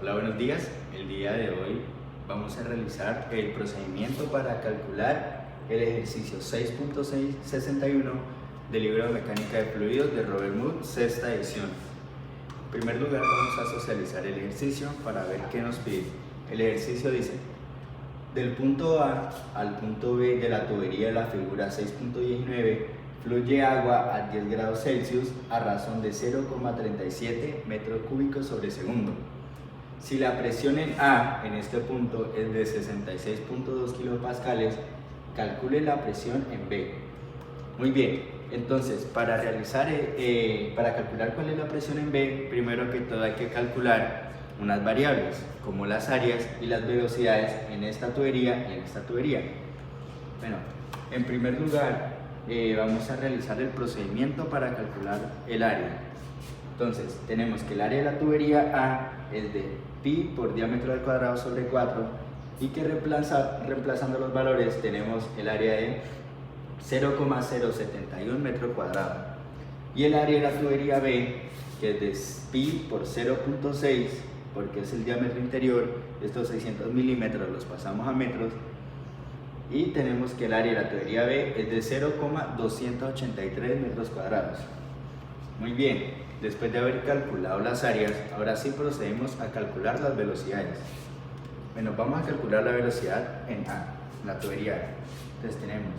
Hola, buenos días. El día de hoy vamos a realizar el procedimiento para calcular el ejercicio 6.661 del libro de Mecánica de Fluidos de Robert Mood, sexta edición. En primer lugar, vamos a socializar el ejercicio para ver qué nos pide. El ejercicio dice: del punto A al punto B de la tubería de la figura 6.19 fluye agua a 10 grados Celsius a razón de 0,37 metros cúbicos sobre segundo. Si la presión en A en este punto es de 66.2 kilopascales, calcule la presión en B. Muy bien, entonces para calcular cuál es la presión en B, primero que todo hay que calcular unas variables como las áreas y las velocidades en esta tubería y en esta tubería. Bueno, en primer lugar vamos a realizar el procedimiento para calcular el área. Entonces tenemos que el área de la tubería A es de pi por diámetro al cuadrado sobre 4 y que reemplazando los valores tenemos el área de 0,071 metro cuadrado, y el área de la tubería B que es de pi por 0.6 porque es el diámetro interior. Estos 600 milímetros los pasamos a metros y tenemos que el área de la tubería B es de 0,283 metros cuadrados. Muy bien, después de haber calculado las áreas, ahora sí procedemos a calcular las velocidades. Bueno, vamos a calcular la velocidad en A, en la tubería A. Entonces tenemos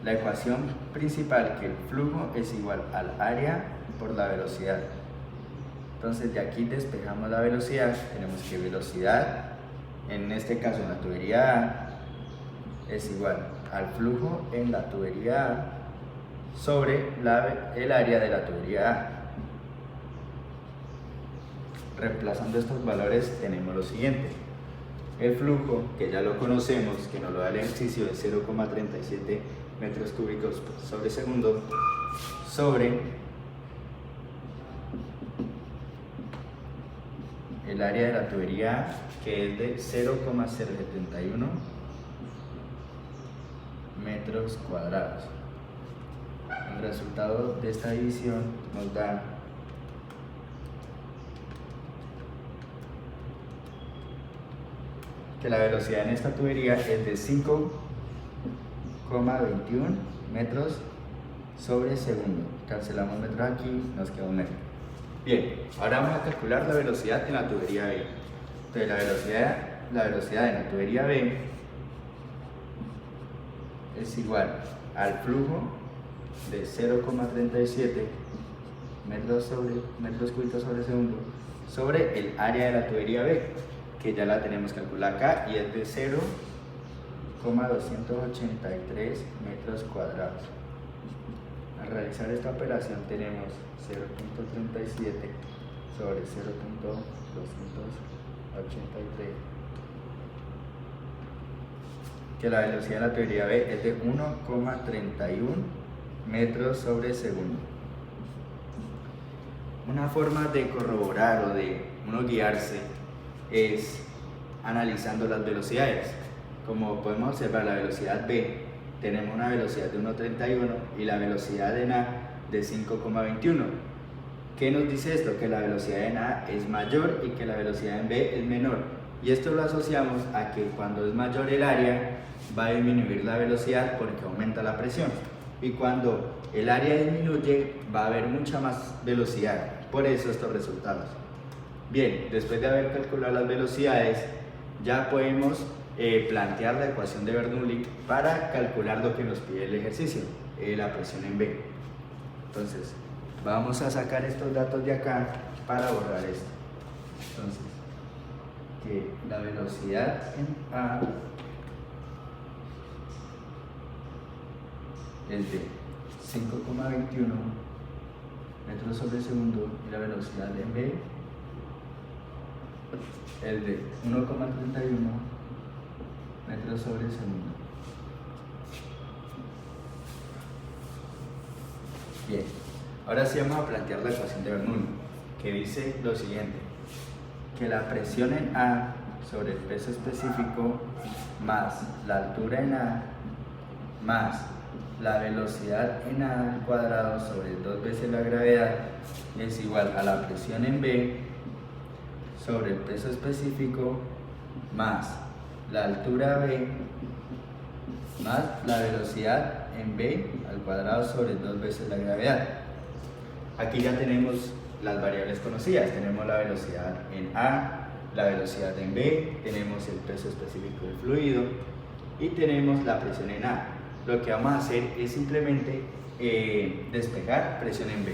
la ecuación principal, que el flujo es igual al área por la velocidad. Entonces de aquí despejamos la velocidad. Tenemos que velocidad, en este caso en la tubería A, es igual al flujo en la tubería A sobre el área de la tubería A. Reemplazando estos valores tenemos lo siguiente: el flujo, que ya lo conocemos, que nos lo da el ejercicio, de 0,37 metros cúbicos sobre segundo, sobre el área de la tubería A, que es de 0,071 metros cuadrados. El resultado de esta división nos da que la velocidad en esta tubería es de 5,21 metros sobre segundo. Cancelamos metros aquí, nos queda un metro. Bien, ahora vamos a calcular la velocidad en la tubería B. Entonces la velocidad en la tubería B es igual al flujo de 0,37 metros cúbicos sobre segundo sobre el área de la tubería B, que ya la tenemos calculada acá y es de 0,283 metros cuadrados. Al realizar esta operación tenemos 0,37 sobre 0,283, que la velocidad de la tubería B es de 1,31 metros sobre segundo. Una forma de corroborar o de uno guiarse es analizando las velocidades. Como podemos observar, la velocidad B, tenemos una velocidad de 1,31 y la velocidad en A de 5,21. ¿Qué nos dice esto? Que la velocidad en A es mayor y que la velocidad en B es menor. Y esto lo asociamos a que cuando es mayor el área, va a disminuir la velocidad porque aumenta la presión. Y cuando el área disminuye, va a haber mucha más velocidad. Por eso estos resultados. Bien, después de haber calculado las velocidades, ya podemos plantear la ecuación de Bernoulli para calcular lo que nos pide el ejercicio, la presión en B. Entonces, vamos a sacar estos datos de acá para borrar esto. Entonces, que la velocidad en A es de 5,21 metros sobre segundo y la velocidad en B es de 1,31 metros sobre segundo. Bien, ahora sí vamos a plantear la ecuación de Bernoulli, que dice lo siguiente: que la presión en A sobre el peso específico más la altura en A más la velocidad en A al cuadrado sobre 2 veces la gravedad es igual a la presión en B sobre el peso específico más la altura B más la velocidad en B al cuadrado sobre 2 veces la gravedad. Aquí ya tenemos las variables conocidas, tenemos la velocidad en A, la velocidad en B, tenemos el peso específico del fluido y tenemos la presión en A. Lo que vamos a hacer es simplemente despejar presión en B.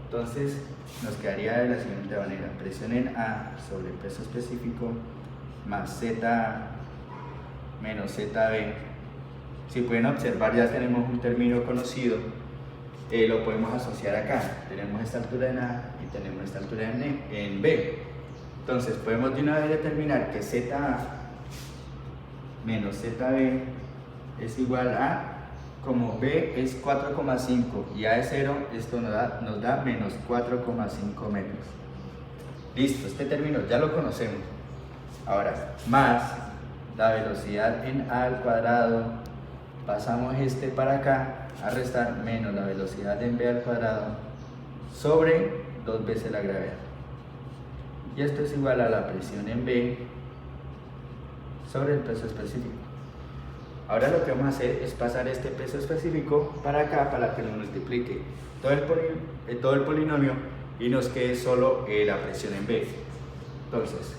Entonces nos quedaría de la siguiente manera: presión en A sobre peso específico más ZA menos ZB. Si pueden observar, ya tenemos un término conocido, lo podemos asociar acá. Tenemos esta altura en A y tenemos esta altura en B. Entonces podemos de una vez determinar que ZA menos ZB es igual a, como B es 4,5 y A es 0, esto nos da menos 4,5 metros. Listo, este término ya lo conocemos. Ahora, más la velocidad en A al cuadrado, pasamos este para acá a restar menos la velocidad en B al cuadrado sobre 2 veces la gravedad. Y esto es igual a la presión en B sobre el peso específico. Ahora lo que vamos a hacer es pasar este peso específico para acá para que nos multiplique todo el polinomio y nos quede solo la presión en B. Entonces,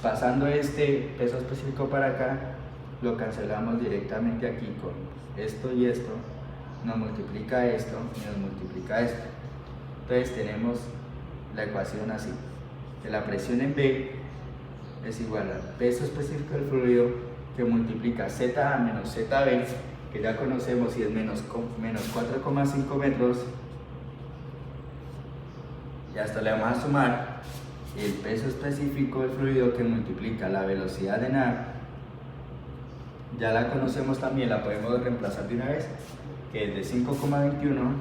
pasando este peso específico para acá, lo cancelamos directamente aquí con esto y esto, nos multiplica esto y nos multiplica esto. Entonces tenemos la ecuación así, que la presión en B es igual al peso específico del fluido que multiplica ZA menos ZB, que ya conocemos y es menos 4,5 metros, y hasta le vamos a sumar el peso específico del fluido que multiplica la velocidad en A. Ya la conocemos también, la podemos reemplazar de una vez, que es de 5,21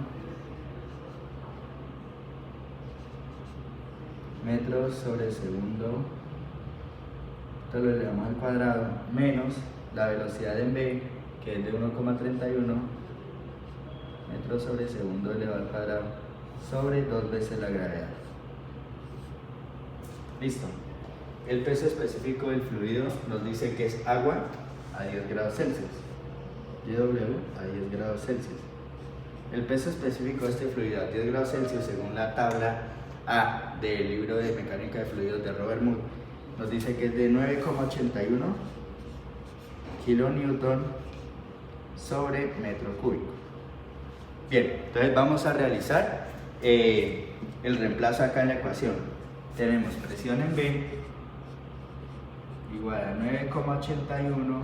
metros sobre segundo, esto lo elevamos al cuadrado, menos la velocidad en B, que es de 1,31 metros sobre segundo elevado al cuadrado, sobre 2 veces la gravedad. Listo. El peso específico del fluido nos dice que es agua a 10 grados Celsius, GW a 10 grados Celsius. El peso específico de este fluido a 10 grados Celsius, según la tabla A del libro de mecánica de fluidos de Robert Mood, nos dice que es de 9,81 kilonewton sobre metro cúbico. Bien, entonces vamos a realizar el reemplazo acá en la ecuación. Tenemos presión en B igual a 9,81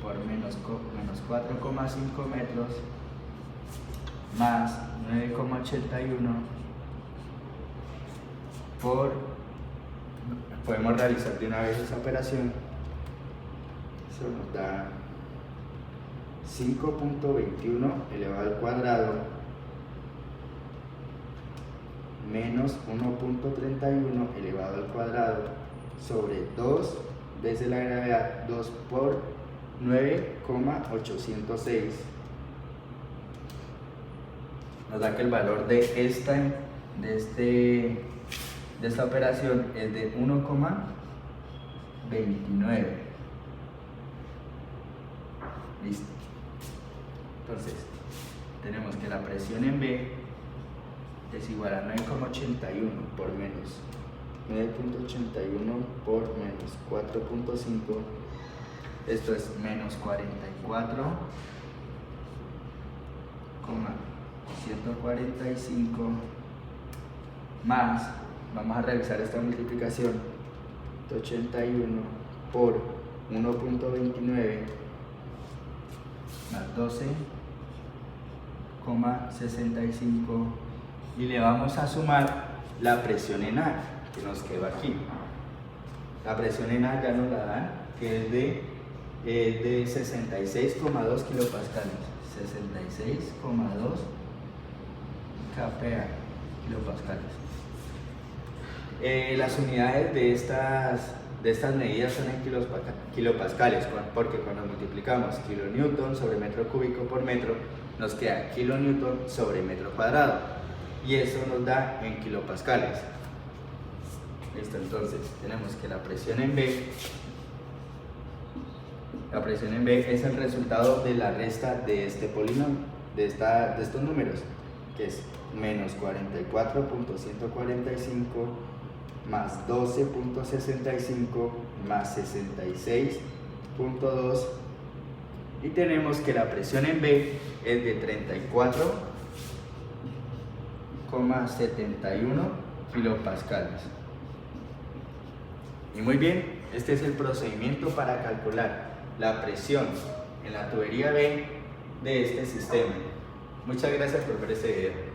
por menos 4,5 metros más 9,81 por, podemos realizar de una vez esa operación, eso nos da 5.21 elevado al cuadrado menos 1.31 elevado al cuadrado sobre 2 veces la gravedad, 2 por 9,806, nos da que el valor de esta operación es de 1,29. Listo. Entonces tenemos que la presión en B es igual a 9,81 por menos 9.81 por menos 4.5, esto es menos 44,145 más, vamos a realizar esta multiplicación, 81 por 1.29 más 12,65 y le vamos a sumar la presión en A que nos quedó aquí. La presión en A ya nos la dan, que es de 66,2 kilopascales, 66,2 kPa, kilopascales. Las unidades de estas medidas son en kilopascales, porque cuando multiplicamos kilonewton sobre metro cúbico por metro, nos queda kilonewton sobre metro cuadrado, y eso nos da en kilopascales. Listo, entonces tenemos que la presión en B es el resultado de la resta de este polinomio, de estos números, que es menos 44.145 más 12.65 más 66.2, y tenemos que la presión en B es de 34,71 kilopascales. Y muy bien, este es el procedimiento para calcular la presión en la tubería B de este sistema. Muchas gracias por ver este video.